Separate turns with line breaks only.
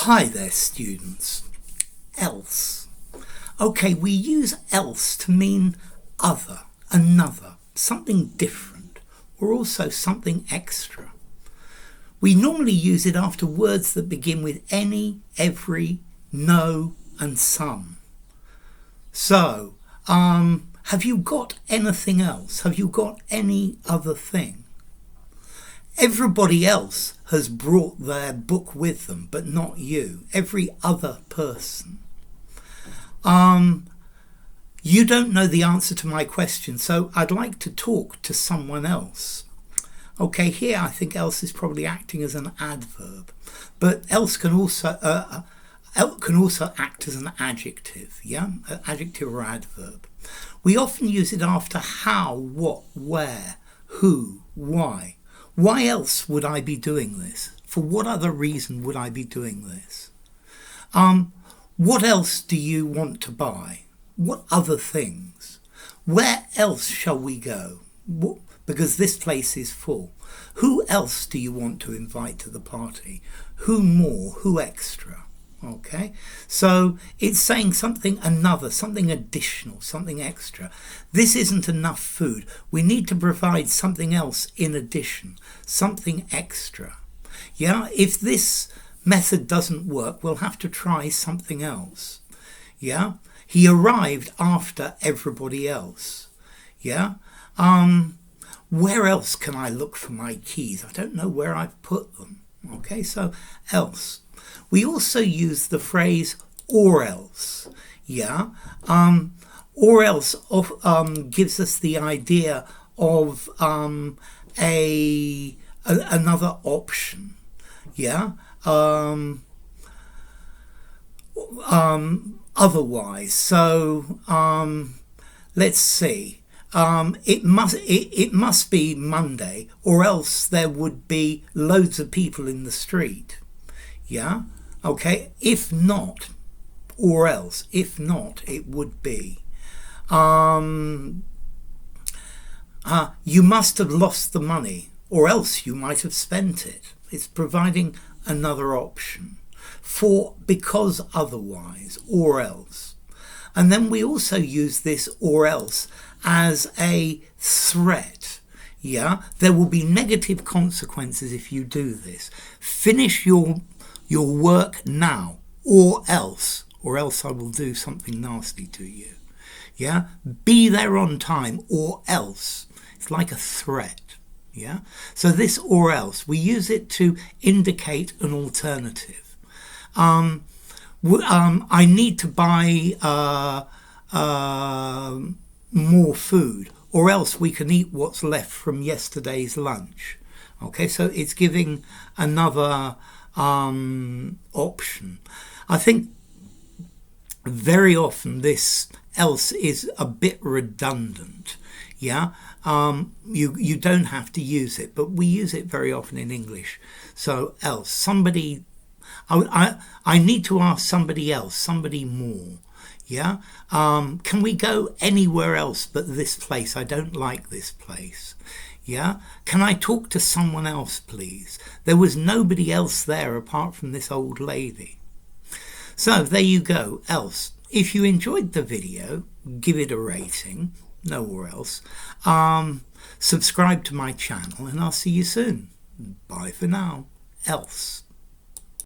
Hi there, students. Else. Okay, we use else to mean other, another, something different, or also something extra. We normally use it after words that begin with any, every, no, and some. So, have you got anything else? Have you got any other thing? Everybody else has brought their book with them, but not you. Every other person. You don't know the answer to my question, so I'd like to talk to someone else. Okay, here I think else is probably acting as an adverb, but else can also act as an adjective, adjective or adverb. We often use it after how, what, where, who, why. Why else would I be doing this? For what other reason would I be doing this? What else do you want to buy? What other things? Where else shall we go? Because this place is full. Who else do you want to invite to the party? Who more? Who extra? Okay, so it's saying something another, something additional, something extra. This isn't enough food. We need to provide something else in addition, something extra. Yeah, if this method doesn't work, we'll have to try something else. Yeah, he arrived after everybody else. Yeah, where else can I look for my keys? I don't know where I've put them. Okay, so else. We also use the phrase or else, or else gives us the idea of another option, otherwise. So let's see. It must be Monday, or else there would be loads of people in the street. Yeah, okay, if not, or else, if not, it would be. You must have lost the money, or else you might have spent it. It's providing another option for because otherwise, or else. And then we also use this or else as a threat. Yeah, there will be negative consequences if you do this. Finish your work now, or else I will do something nasty to you. Yeah, be there on time, or else. It's like a threat. Yeah, so this or else, we use it to indicate an alternative. I need to buy more food, or else we can eat what's left from yesterday's lunch. Okay, so it's giving another option. I think very often this else is a bit redundant. You don't have to use it, but we use it very often in English. So else, somebody, I need to ask somebody else, somebody more. Can we go anywhere else but this place? I don't like this place. Can I talk to someone else, please? There was nobody else there apart from this old lady. So there you go, else. If you enjoyed the video, give it a rating, no or else. Subscribe to my channel and I'll see you soon. Bye for now, else.